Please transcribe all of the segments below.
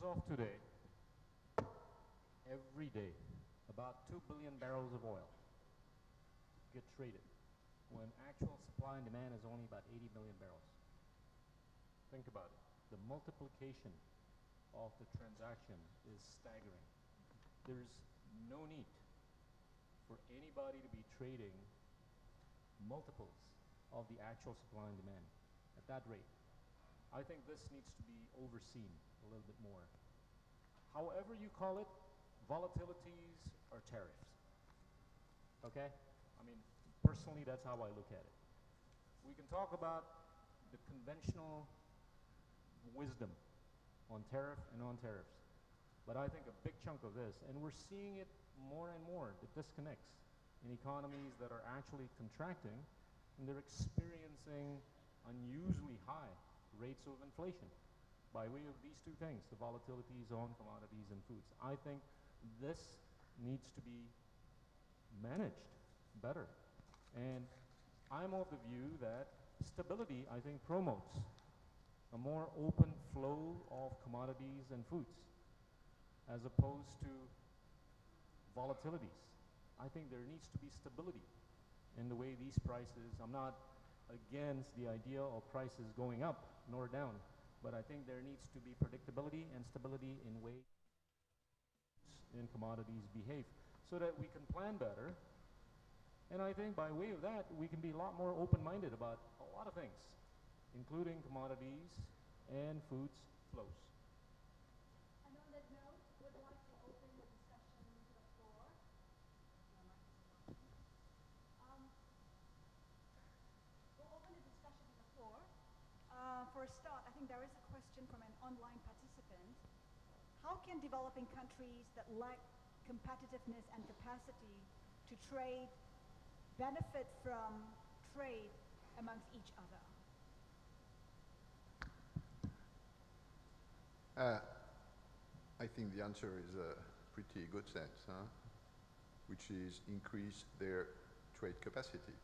of today, every day, about 2 billion barrels of oil get traded, when actual supply and demand is only about 80 million barrels. Think about it. The multiplication of the transaction is staggering. There's no need for anybody to be trading multiples of the actual supply and demand at that rate. I think this needs to be overseen a little bit more. However you call it, volatilities are tariffs. Okay? I mean, personally, that's how I look at it. We can talk about the conventional wisdom on tariff and non-tariffs, but I think a big chunk of this, and we're seeing it more and more, the disconnects in economies that are actually contracting, and they're experiencing unusually high rates of inflation by way of these two things, the volatilities on commodities and foods. I think this needs to be managed better. And I'm of the view that stability, I think, promotes a more open flow of commodities and foods as opposed to volatilities. I think there needs to be stability in the way these prices, I'm not against the idea of prices going up nor down, but I think there needs to be predictability and stability in ways in commodities behave so that we can plan better. And I think by way of that, we can be a lot more open-minded about a lot of things, including commodities and foods flows. And on that note, would like to open the discussion to the floor. We'll open the discussion to the floor. For a start, I think there is a question from an online participant. How can developing countries that lack competitiveness and capacity to trade benefit from trade amongst each other? I think the answer is a pretty good sense, which is increase their trade capacity.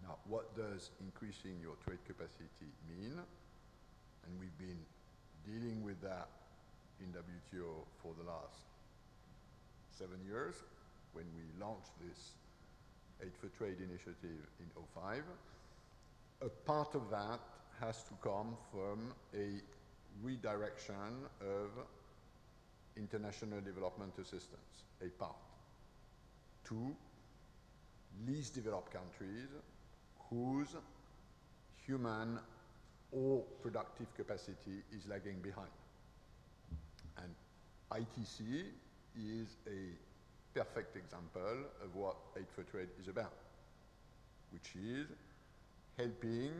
Now, what does increasing your trade capacity mean? And we've been dealing with that in WTO for the last 7 years when we launched this Aid for Trade initiative in 2005. A part of that has to come from a redirection of international development assistance, a part, to least developed countries whose human or productive capacity is lagging behind. And ITC is a perfect example of what Aid for Trade is about, which is helping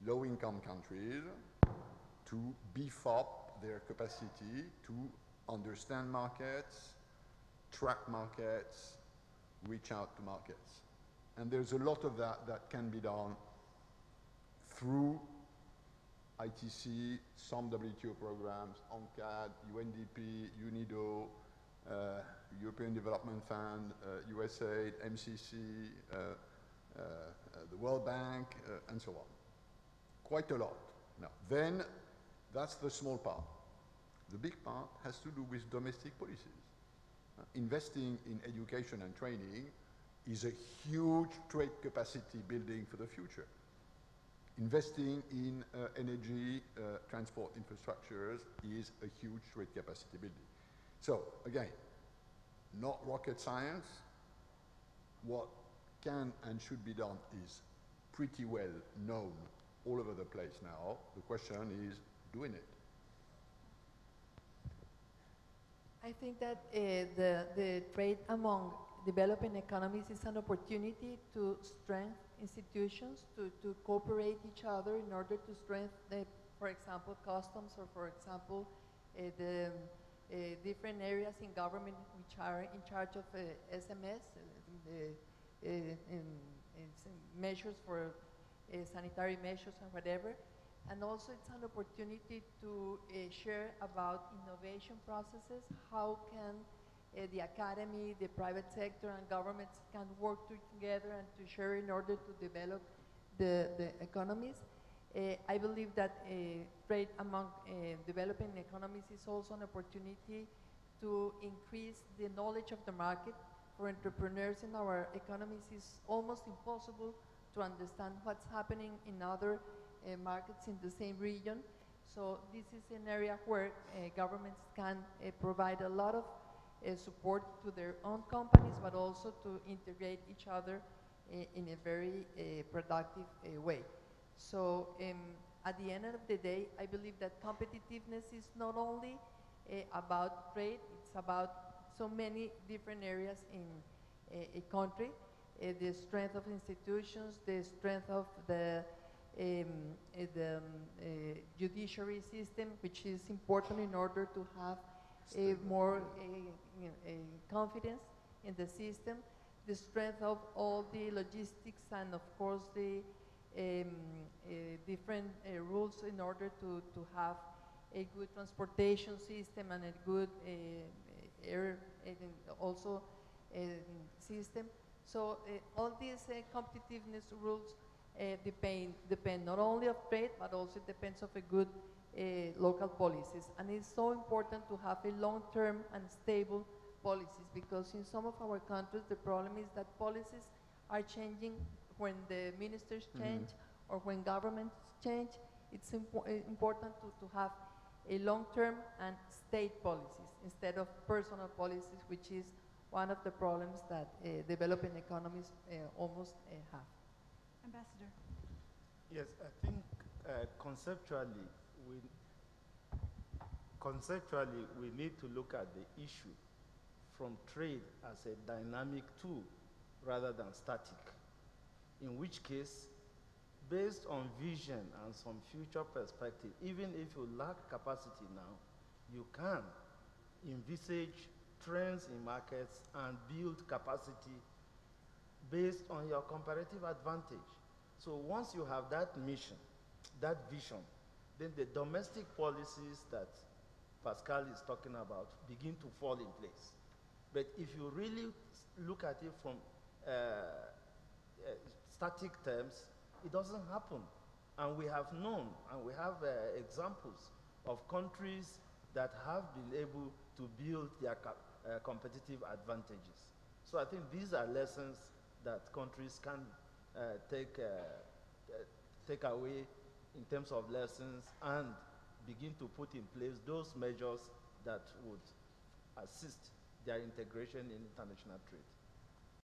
low-income countries to beef up their capacity to understand markets, track markets, reach out to markets. And there's a lot of that that can be done through ITC, some WTO programs, UNCTAD, UNDP, UNIDO, European Development Fund, USAID, MCC, the World Bank, and so on. Quite a lot. Now, then, that's the small part. The big part has to do with domestic policies. Investing in education and training is a huge trade capacity building for the future. Investing in energy, transport infrastructures is a huge trade capacity building. So, again, not rocket science. What can and should be done is pretty well known all over the place now. The question is doing it. I think that the trade among developing economies is an opportunity to strengthen institutions, to cooperate each other in order to strengthen, for example, customs, or for example, the different areas in government which are in charge of SMS, measures for sanitary measures and whatever. And also it's an opportunity to share about innovation processes. How can the academy, the private sector, and governments can work together and to share in order to develop the economies. I believe that trade among developing economies is also an opportunity to increase the knowledge of the market. For entrepreneurs in our economies, it's almost impossible to understand what's happening in other markets in the same region. So this is an area where governments can provide a lot of support to their own companies, but also to integrate each other in a very productive way. So at the end of the day, I believe that competitiveness is not only about trade, it's about so many different areas in a country. The strength of institutions, the strength of the judiciary system, which is important in order to have more confidence in the system, the strength of all the logistics and of course the different rules in order to have a good transportation system and a good air also system. So all these competitiveness rules depend not only of trade, but also depends of a good local policies. And it's so important to have a long-term and stable policies, because in some of our countries the problem is that policies are changing when the ministers change or when governments change. It's important to have a long-term and state policies instead of personal policies, which is one of the problems that developing economies almost have. Ambassador. Yes, I think conceptually we need to look at the issue from trade as a dynamic tool rather than static, in which case, based on vision and some future perspective, even if you lack capacity now, you can envisage trends in markets and build capacity based on your comparative advantage. So once you have that mission, that vision, then the domestic policies that Pascal is talking about begin to fall in place. But if you really look at it from static terms, it doesn't happen. And we have known, and we have examples of countries that have been able to build their competitive advantages. So I think these are lessons that countries can take away in terms of lessons and begin to put in place those measures that would assist their integration in international trade.